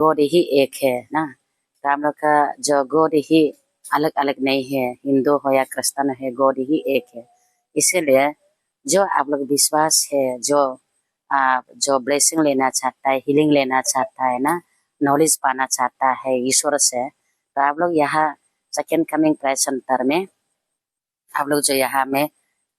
God ही एक है ना। तो हम लोग का जो गॉड ही अलग अलग नहीं है, हिंदू हो या क्रिश्चियन है, गॉड ही एक है। इसीलिए जो आप लोग विश्वास है, जो ब्लेसिंग लेना चाहता है, हीलिंग लेना चाहता है ना, नॉलेज पाना चाहता है ईश्वर से, तो आप लोग यहाँ सेकेंड कमिंग प्रेयर सेंटर में आप लोग जो यहाँ में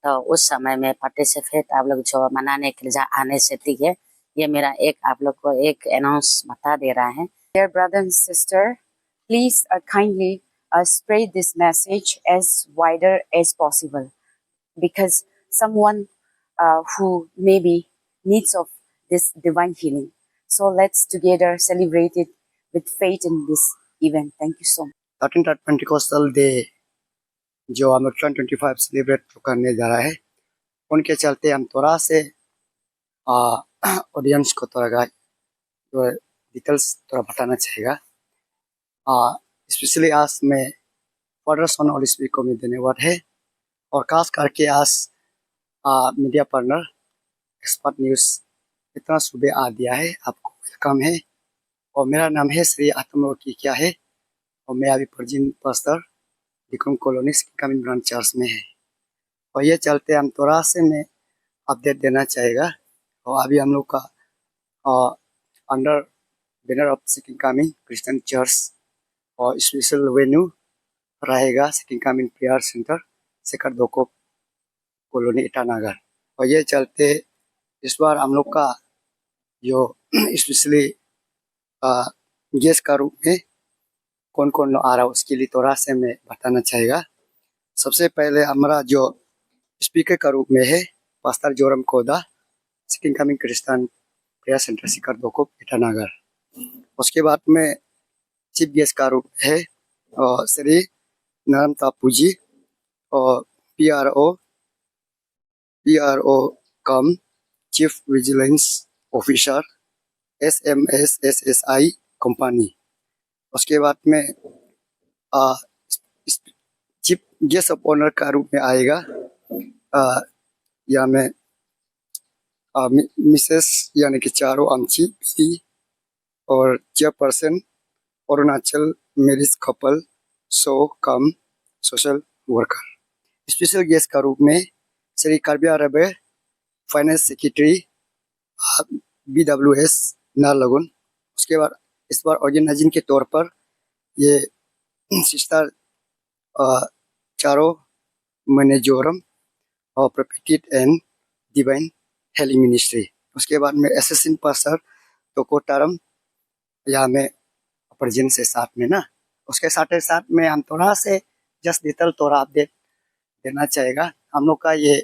तो उस समय में पार्टिसिपेट आप लोग जो मनाने के लिए आने से, ठीक है। ये मेरा एक आप लोग को एक अनाउंस बता दे रहा है। Dear brother and sister, please kindly spread this message as wider as possible, because someone who maybe needs of this divine healing. So let's together celebrate it with faith in this event. Thank you so much. 13th Pentecostal day जो हम 2025 celebrate करने जा रहा है, उनके चलते हम थोड़ा से ऑडियंस को थोड़ा डिटेल्स थोड़ा बताना चाहिएगा। स्पेशली आज मैं फादर सन होली स्पिरिट को देने वाला है, और खास करके आज मीडिया पार्टनर एक्सपर्ट न्यूज़ इतना सुबह आ दिया है, आपको वेलकम है। और मेरा नाम है श्री आत्म क्या है, और मैं अभी present pastor Dikram colony coming branch church में है। और ये चलते हम थोड़ा से मैं अपडेट देना चाहेगा। और अभी हम लोग का under banner of second coming Christian church और स्पेशल वेन्यू रहेगा सेकंड कमिंग प्रेयर सेंटर सेकर दोको कॉलोनी ईटानगर। और ये चलते इस बार हम लोग का जो स्पेशली गेस्ट का रूप में कौन कौन आ रहा है उसके लिए थोड़ा से मैं बताना चाहेगा। सबसे पहले हमारा जो स्पीकर का रूप में है pastor Joram Koda, second coming Christian prayer centre सिकर दोको ईटानगर। उसके बाद में चीफ गेस्ट का रूप है श्री नरम तापूजी और PRO cum chief vigilance officer SMSSSI company. उसके बाद में चीफ गेस्ट ऑफ ऑनर का रूप में आएगा या में मिसेस यानी कि चारो आमची पी और चेयरपर्सन अरुणाचल मैरिज कपल सो कम सोशल वर्कर। स्पेशल गेस्ट का रूप में श्री करबिया रबे फाइनेंस सेक्रेटरी BWS नारलगुन। उसके बाद इस बार ऑर्गेनाइजिंग के तौर पर ये सिस्टर चारो मैनेजोरम और प्रोपेटेड एंड डिवाइन हेलिंग मिनिस्ट्री। उसके बाद में असिस्टेंट पास्टर तो कोटारम यहाँ में प्रेजेंट से साथ में ना। उसके साथ साथ में हम थोड़ा से जस्ट डिटेल थोड़ा अपडेट देना चाहेगा। हम लोग का ये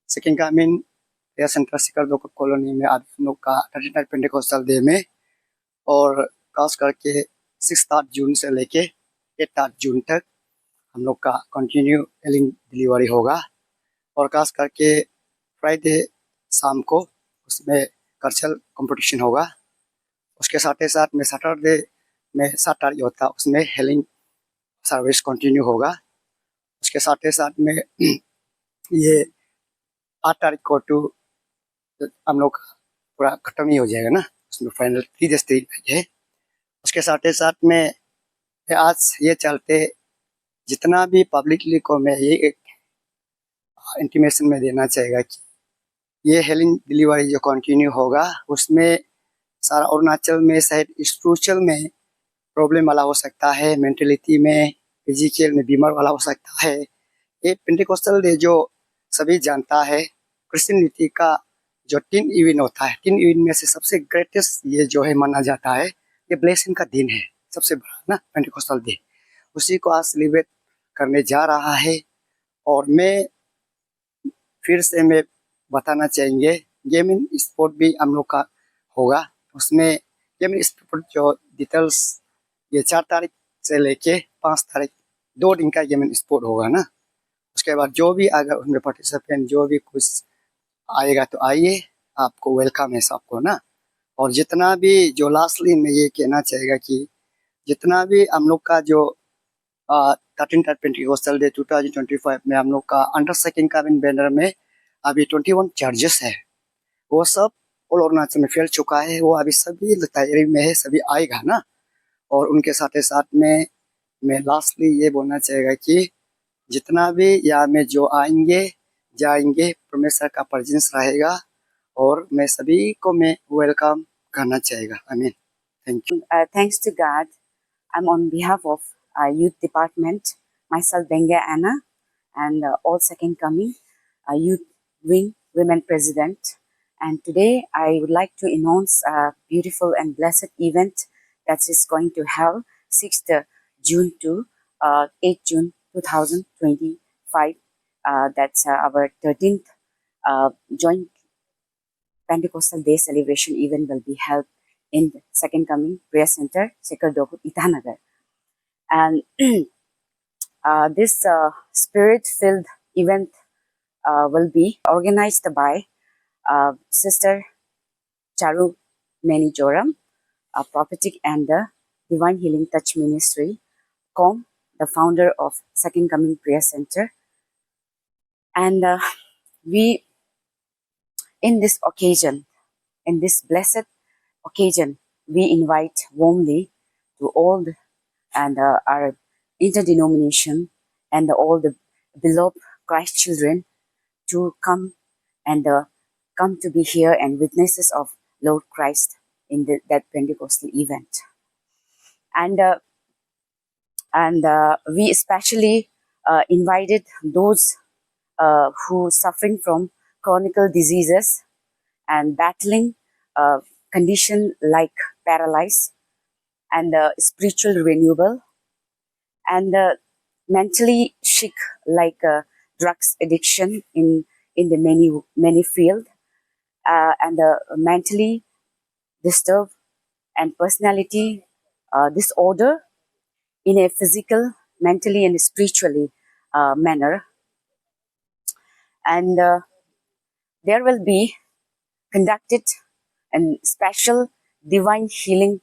second coming prayer centre Sikar दो कॉलोनी में आज हम लोग का 39 पेंटिकॉस्टल डे में, और खास करके 6 जून से लेके 8 जून तक हम लोग का कंटिन्यू हेलिंग डिलीवरी होगा। और खास करके फ्राइडे शाम को उसमें कल्चरल कंपटीशन होगा। उसके साथ में सैटरडे में 7 तारीख होता है, उसमें हेलिंग सर्विस कंटिन्यू होगा। उसके साथ में ये 8 तारीख को तो हम लोग पूरा खत्म ही हो जाएगा ना, उसमें फाइनल 3 डेज है। उसके साथ में आज ये चलते जितना भी पब्लिकली को मैं ये एक इंटीमेशन में देना चाहेगा कि ये हेलिंग डिलीवरी जो कंटिन्यू होगा उसमें सारा अरुणाचल में शायद स्पिरिचुअल में प्रॉब्लम वाला हो सकता है, मेंटलिटी में फिजिकल में बीमार वाला हो सकता है। ये पेंटिकॉस्टल डे जो सभी जानता है क्रिश्चियनिटी का जो 3 इवेंट होता है, 3 इवेंट में से सबसे ग्रेटेस्ट ये जो है माना जाता है, ये ब्लेसिंग का दिन है सबसे बड़ा ना पेंटिकॉस्टल डे। उसी को आज सेलिब्रेट करने जा रहा है। और मैं फिर से मैं बताना चाहेंगे गेमिंग स्पोर्ट भी हम लोग का होगा। उसमें गेमिंग स्पोर्ट जो डिटेल्स ये 4 तारीख से लेके 5 तारीख 2 दिन का गेमिंग स्पोर्ट होगा ना। उसके बाद जो भी अगर उसमें पार्टिसिपेंट जो भी कुछ आएगा तो आइए, आपको वेलकम है सबको ना। और जितना भी जो लास्टली में ये कहना चाहेगा कि जितना भी हम लोग का जो 13 पेंटिकॉस्टल डे 2025 में हम लोग का अंडर सेकंड कमिंग बैनर में अभी 21 चर्चेस है, वो सब ऑल अरुणाचल में फैल चुका है, वो अभी सभी तैयारी में है, सभी आएगा ना। और उनके साथ साथ में मैं लास्टली ये बोलना चाहेगा कि जितना भी यहाँ में जो आएंगे जाएंगे, परमेश्वर का प्रेजेंस रहेगा, और मैं सभी को मैं वेलकम करना चाहेगा। आमीन। Thank you. Thanks to God, I'm on behalf of Youth Department, myself Benga Anna, and all Second Coming Youth Wing Women President. And today I would like to announce a beautiful and blessed event that is going to held 6th June to 8th June 2025. That's our 13th joint Pentecostal Day celebration event will be held in the Second Coming Prayer Center, Sekardoku, Itanagar. And this spirit-filled event will be organized by Sister Charu Mani Joram, a prophetic and the Divine Healing Touch Ministry, Com, the founder of Second Coming Prayer Center. And we, in this occasion, in this blessed occasion, we invite warmly to all and our interdenomination and all the beloved Christ children to come and come to be here and witnesses of Lord Christ in that Pentecostal event. And we especially invited those who suffering from chronic diseases and battling condition like paralysis and spiritual renewal and mentally sick like drugs addiction in the many field and mentally disturbed and personality disorder in a physical, mentally and spiritually manner. And there will be conducted a special divine healing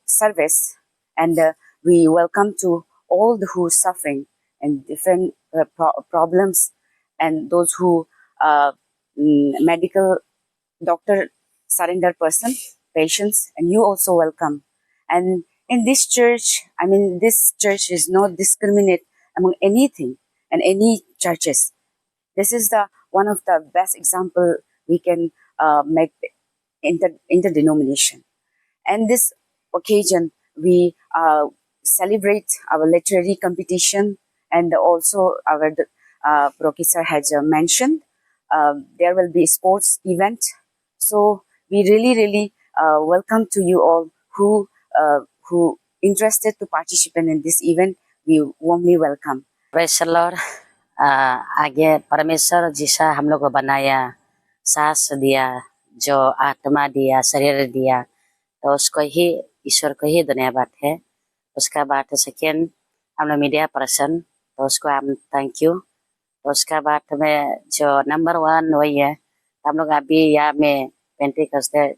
service, and we welcome to all who suffering and different problems, and those who medical doctor surrender person patients, and you also welcome. And in this church, I mean, this church is not discriminate among anything and any churches. This is the one of the best example we can make interdenomination. And this occasion, we celebrate our literary competition, and also our professor has mentioned there will be sports event. So we really welcome to you all who interested to participate in this event. We warmly welcome. Praise the Lord. आगे परमेश्वर जिसा हम लोग को बनाया, सांस दिया, जो आत्मा दिया, शरीर दिया, तो उसको ही, ईश्वर को ही धन्यवाद है। उसका बाद सेकेंड हम लोग मीडिया पर्सन, तो उसको हम थैंक यू। तो उसका बाद में जो नंबर वन वही है, हम लोग अभी यहाँ में पेंटिकॉस्टल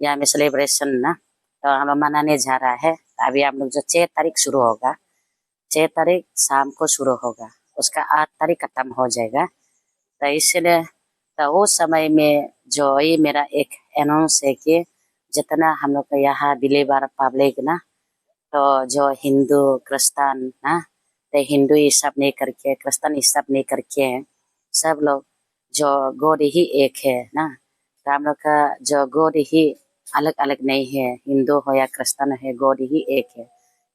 यहाँ में सेलिब्रेशन ना, तो हम लोग मनाने जा रहा है। अभी हम लोग जो 6 तारीख शुरू होगा, 6 तारीख शाम को शुरू होगा, उसका 8 तारीख खत्म हो जाएगा। तो इसलिए तो उस समय में जो ये मेरा एक अनाउंस है कि जितना हम लोग का यहाँ बिलीवर पब्लिक ना, तो जो हिंदू क्रिस्तान ना, तो हिंदू ये सब नहीं करके, क्रिस्तान ये सब नहीं करके, सब लोग जो गॉड ही एक है ना। तो हम लोग का जो गॉड ही अलग अलग नहीं है, हिंदू हो या क्रिस्तान है, गॉड ही एक है।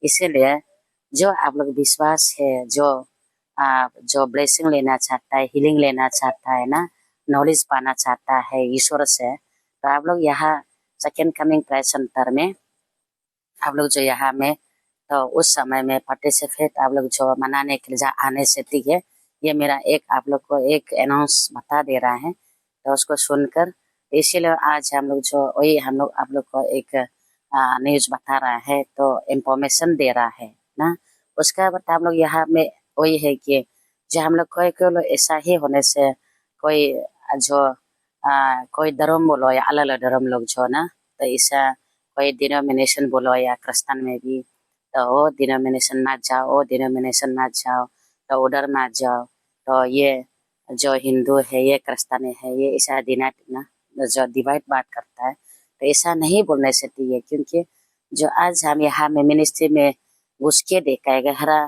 इसीलिए जो आप लोग विश्वास है, जो ब्लेसिंग लेना चाहता है, हीलिंग लेना चाहता है ना, नॉलेज पाना चाहता है ईश्वर से, तो आप लोग यहाँ सेकेंड कमिंग प्रेयर सेंटर में आप लोग जो यहाँ में, तो उस समय में पार्टिसिपेट आप लोग जो मनाने के लिए आने से, ठीक है। ये मेरा एक आप लोग को एक अनाउंस बता दे रहा है, तो उसको सुनकर इसीलिए आज हम लोग जो वही हम लोग आप लोग को एक न्यूज बता रहा है, तो इन्फॉर्मेशन दे रहा है ना। उसका बाद हम लोग यहाँ में वही है कि जो हम लोग कोई लोग ऐसा ही होने से कोई जो कोई धर्म बोलो या अलग अलग धर्म लोग जो ना, तो ऐसा कोई डिनोमिनेशन बोलो या क्रिस्तान में भी, तो वो डिनोमिनेशन मत जाओ, वो डिनोमिनेशन मत जाओ, तो उधर मत जाओ। तो ये जो हिंदू है, ये क्रिस्तान है, ये ऐसा जो डिवाइड बात करता है, तो ऐसा नहीं बोलने से चाहिए, क्योंकि जो आज हम यहाँ में मिनिस्ट्री में घुस के देखा है गहरा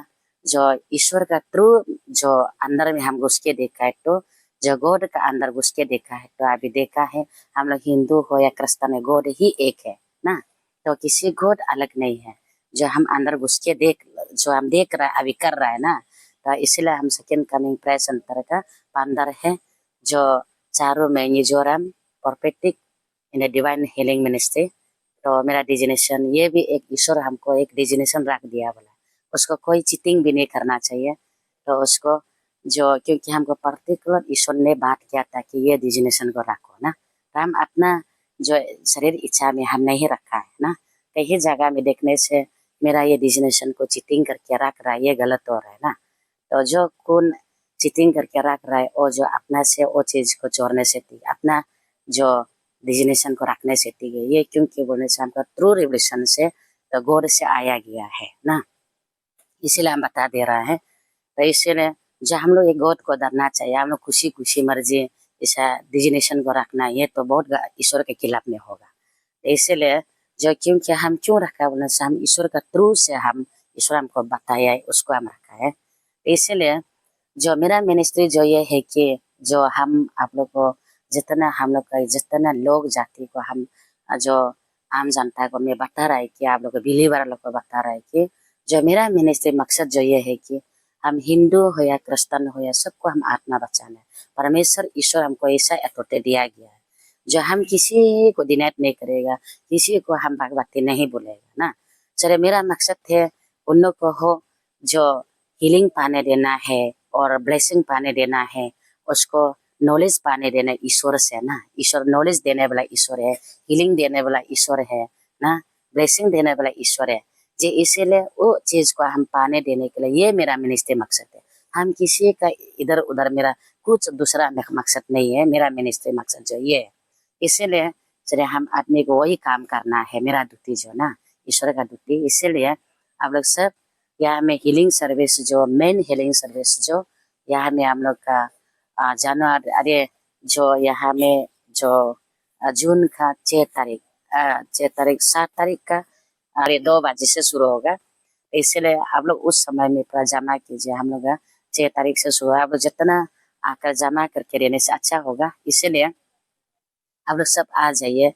जो ईश्वर का ट्रू जो अंदर में हम घुस के देखा है, तो जो गॉड का अंदर घुस के देखा है, तो अभी देखा है हम लोग हिंदू हो या क्रिश्चियन है, गॉड ही एक है ना। तो किसी गॉड अलग नहीं है। जो हम अंदर घुस के जो हम देख रहा है अभी कर रहा है ना, तो इसलिए हम सेकेंड कमिंग प्रेयर सेंटर का फाउंडर है, जो चारों में मिजोरम परफेक्टिक इन डिवाइन हीलिंग मिनिस्ट्री। तो मेरा डिजिनेशन ये भी एक ईश्वर हमको एक डिजिनेशन रख दिया, बोला उसको कोई चीटिंग भी नहीं करना चाहिए। तो उसको जो क्योंकि हमको पर्टिकुलर ईश्वर ने बात किया था कि ये डिजिनेशन को रखो ना, तो हम अपना जो शरीर इच्छा में हम नहीं रखा है ना। कई जगह में देखने से मेरा ये डिजिनेशन को चीटिंग करके रख रहा है, ये गलत हो रहा है ना। तो जो कौन चीटिंग करके रख रहा है, वो जो अपना से वो चीज को चोरने से थी, अपना जो डिजिनेशन को रखने से थी, ये क्योंकि बोलने से हमका ट्रू रिवलेशन से तो गॉड से आया गया है ना, इसीलिए हम बता दे रहा है। तो इसीलिए जो हम लोग एक गॉड को डरना चाहिए, हम लोग खुशी खुशी मर्जी ऐसा डिजिनेशन को रखना, ये तो बहुत ईश्वर के खिलाफ में होगा। तो इसीलिए जो क्योंकि हम क्यों रखा है बोलने से हम ईश्वर का थ्रू से हम ईश्वर हमको बताया है, उसको हम रखा है। तो इसीलिए जो मेरा मिनिस्ट्री जो ये है कि जो हम आप लोग को जितना हम लोग का जितना लोग जाति को हम जो आम जनता को मैं बता रहा है कि आप लोग बिलीवर लोग को बता रहा है कि जो मेरा मिनिस्ट्री मकसद जो ये है कि हम हिंदू हो या क्रिश्चियन हो या सबको हम आत्मा बचाना है। परमेश्वर ईश्वर हमको ऐसा अथॉरिटी दिया गया है जो हम किसी को डिनाइट नहीं करेगा, किसी को हम भगवती नहीं बोलेगा ना। चले मेरा मकसद है उन लोग को हो जो हीलिंग पाने देना है और ब्लेसिंग पाने देना है, उसको नॉलेज पाने देना ईश्वर से ना। ईश्वर नॉलेज देने वाला ईश्वर है, हीलिंग देने वाला ईश्वर है ना, ब्लेसिंग देने वाला ईश्वर है जी। इसीलिए वो चीज को हम पाने देने के लिए ये मेरा मिनिस्ट्री मकसद है। हम किसी का इधर उधर मेरा कुछ दूसरा मकसद नहीं है, मेरा मिनिस्ट्री मकसद जो ये है। इसीलिए चलिए हम आदमी को वही काम करना है, मेरा ड्यूटी जो ना ईश्वर का ड्यूटी। इसीलिए आप लोग सब यहाँ में हीलिंग सर्विस जो मेन हीलिंग सर्विस जो यहाँ में हम लोग का जनवरी अरे जो यहाँ में जो जून का 6 तारीख 7 तारीख का अरे 2 बजे से शुरू होगा। इसलिए आप लोग उस समय में पूरा जमा कीजिए। हम लोग 6 तारीख से शुरू है, आप लोग जितना आकर जमा करके रहने से अच्छा होगा। इसीलिए आप लोग सब आ जाइए।